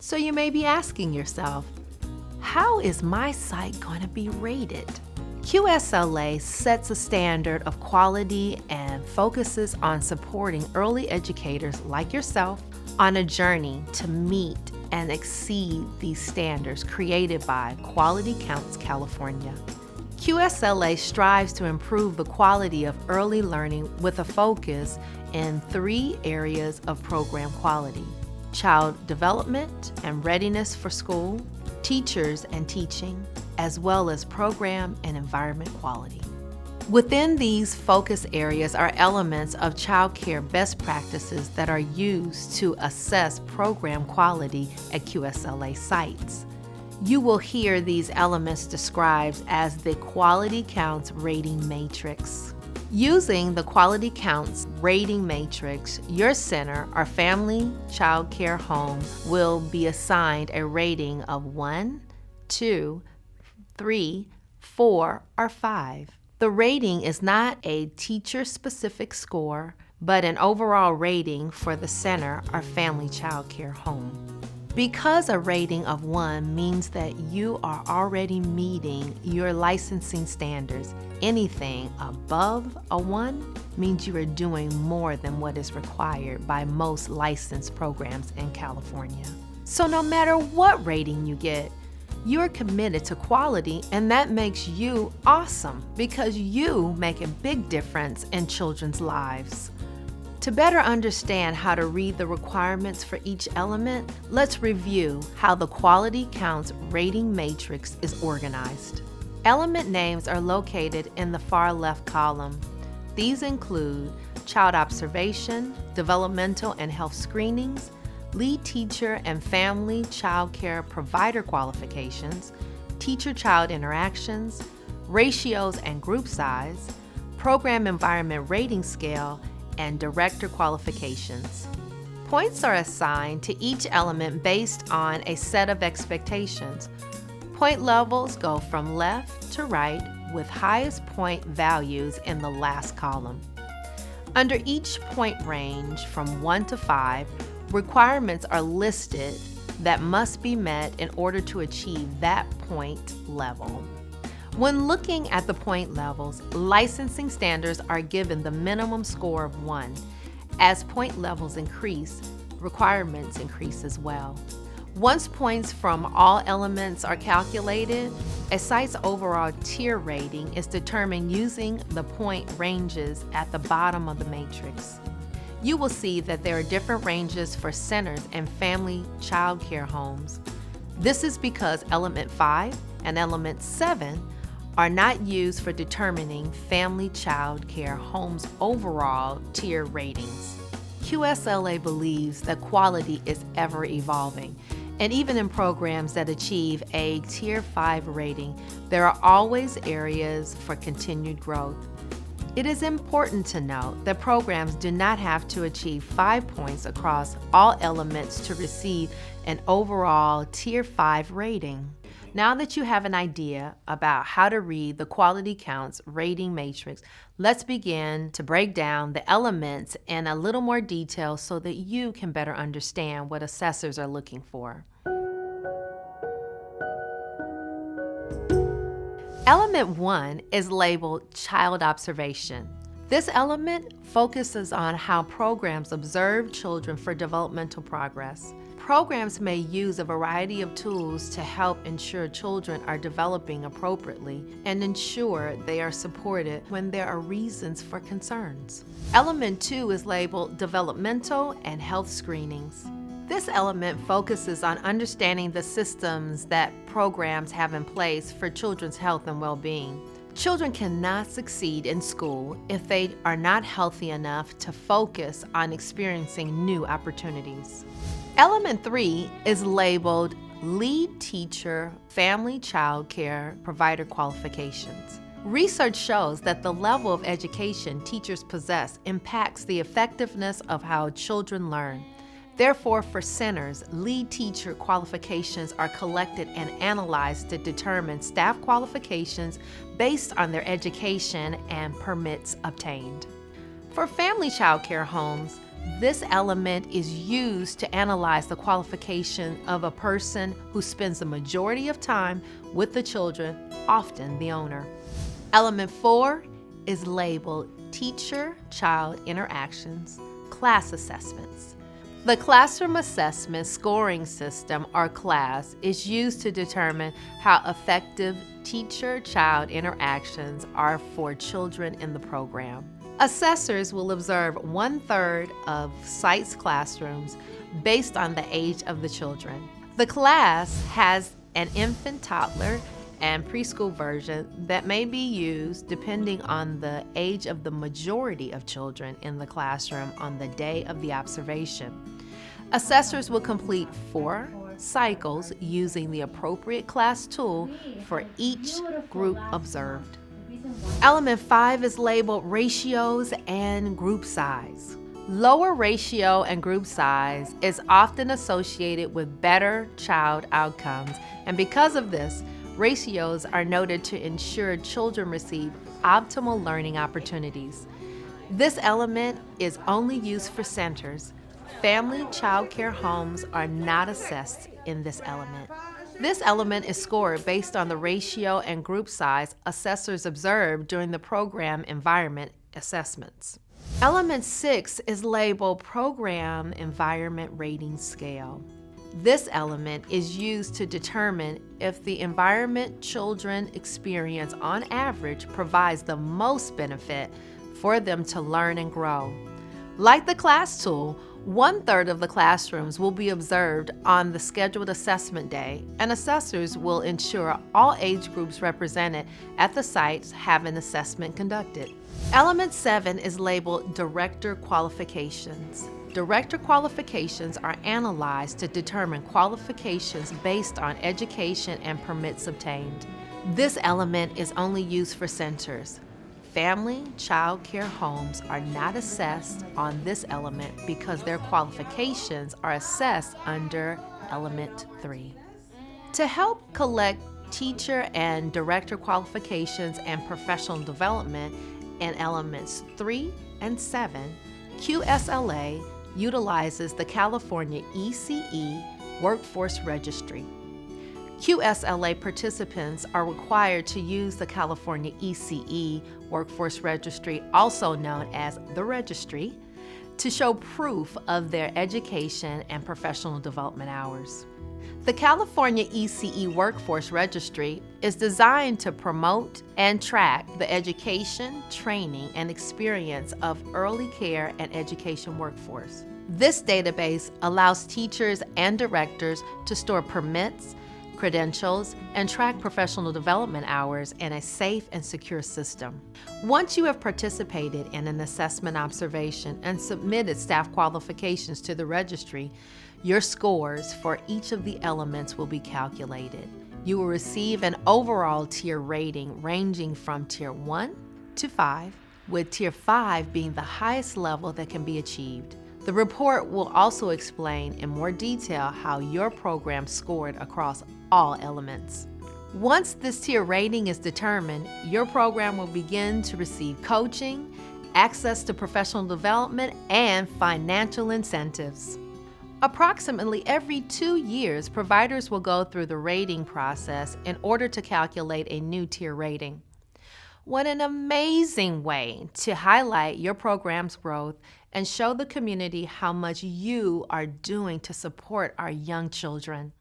So you may be asking yourself, how is my site going to be rated? QSLA sets a standard of quality and focuses on supporting early educators like yourself on a journey to meet and exceed these standards created by Quality Counts California. QSLA strives to improve the quality of early learning with a focus in 3 areas of program quality: child development and readiness for school, teachers and teaching, as well as program and environment quality. Within these focus areas are elements of child care best practices that are used to assess program quality at QSLA sites. You will hear these elements described as the Quality Counts Rating Matrix. Using the Quality Counts Rating Matrix, your center or family child care home will be assigned a rating of 1, 2, 3, 4, or 5. The rating is not a teacher-specific score, but an overall rating for the center or family child care home. Because a rating of 1 means that you are already meeting your licensing standards, anything above a 1 means you are doing more than what is required by most licensed programs in California. So no matter what rating you get, you're committed to quality, and that makes you awesome because you make a big difference in children's lives. To better understand how to read the requirements for each element, let's review how the Quality Counts Rating Matrix is organized. Element names are located in the far left column. These include child observation, developmental and health screenings, lead teacher and family child care provider qualifications, teacher-child interactions, ratios and group size, program environment rating scale, and director qualifications. Points are assigned to each element based on a set of expectations. Point levels go from left to right with highest point values in the last column. Under each point range from 1 to 5, requirements are listed that must be met in order to achieve that point level. When looking at the point levels, licensing standards are given the minimum score of 1. As point levels increase, requirements increase as well. Once points from all elements are calculated, a site's overall tier rating is determined using the point ranges at the bottom of the matrix. You will see that there are different ranges for centers and family child care homes. This is because Element 5 and Element 7 are not used for determining family child care homes' overall tier ratings. QSLA believes that quality is ever evolving, and even in programs that achieve a Tier 5 rating, there are always areas for continued growth. It is important to note that programs do not have to achieve 5 points across all elements to receive an overall Tier 5 rating. Now that you have an idea about how to read the Quality Counts Rating Matrix, let's begin to break down the elements in a little more detail so that you can better understand what assessors are looking for. Element 1 is labeled Child Observation. This element focuses on how programs observe children for developmental progress. Programs may use a variety of tools to help ensure children are developing appropriately and ensure they are supported when there are reasons for concerns. Element 2 is labeled Developmental and Health Screenings. This element focuses on understanding the systems that programs have in place for children's health and well-being. Children cannot succeed in school if they are not healthy enough to focus on experiencing new opportunities. Element 3 is labeled Lead Teacher Family Child Care Provider Qualifications. Research shows that the level of education teachers possess impacts the effectiveness of how children learn. Therefore, for centers, lead teacher qualifications are collected and analyzed to determine staff qualifications based on their education and permits obtained. For family child care homes, This element is used to analyze the qualification of a person who spends the majority of time with the children, often the owner. Element 4 is labeled Teacher-Child Interactions, Class Assessments. The Classroom Assessment Scoring System, or CLAS, is used to determine how effective teacher-child interactions are for children in the program. Assessors will observe 1/3 of sites' classrooms based on the age of the children. The class has an infant, toddler, and preschool version that may be used depending on the age of the majority of children in the classroom on the day of the observation. Assessors will complete 4 cycles using the appropriate class tool for each group observed. Element 5 is labeled Ratios and Group Size. Lower ratio and group size is often associated with better child outcomes, and because of this, ratios are noted to ensure children receive optimal learning opportunities. This element is only used for centers. Family child care homes are not assessed in this element. This element is scored based on the ratio and group size assessors observed during the program environment assessments. Element 6 is labeled Program Environment Rating Scale. This element is used to determine if the environment children experience on average provides the most benefit for them to learn and grow. Like the class tool, 1/3 of the classrooms will be observed on the scheduled assessment day, and assessors will ensure all age groups represented at the sites have an assessment conducted. Element 7 is labeled Director Qualifications. Director qualifications are analyzed to determine qualifications based on education and permits obtained. This element is only used for centers. Family child care homes are not assessed on this element because their qualifications are assessed under Element 3. To help collect teacher and director qualifications and professional development in Elements 3 and 7, QSLA utilizes the California ECE Workforce Registry. QSLA participants are required to use the California ECE Workforce Registry, also known as the Registry, to show proof of their education and professional development hours. The California ECE Workforce Registry is designed to promote and track the education, training, and experience of early care and education workforce. This database allows teachers and directors to store permits, credentials, and track professional development hours in a safe and secure system. Once you have participated in an assessment observation and submitted staff qualifications to the registry, your scores for each of the elements will be calculated. You will receive an overall tier rating ranging from Tier 1 to 5, with Tier 5 being the highest level that can be achieved. The report will also explain in more detail how your program scored across all elements. Once this tier rating is determined, your program will begin to receive coaching, access to professional development, and financial incentives. Approximately every 2 years, providers will go through the rating process in order to calculate a new tier rating. What an amazing way to highlight your program's growth and show the community how much you are doing to support our young children.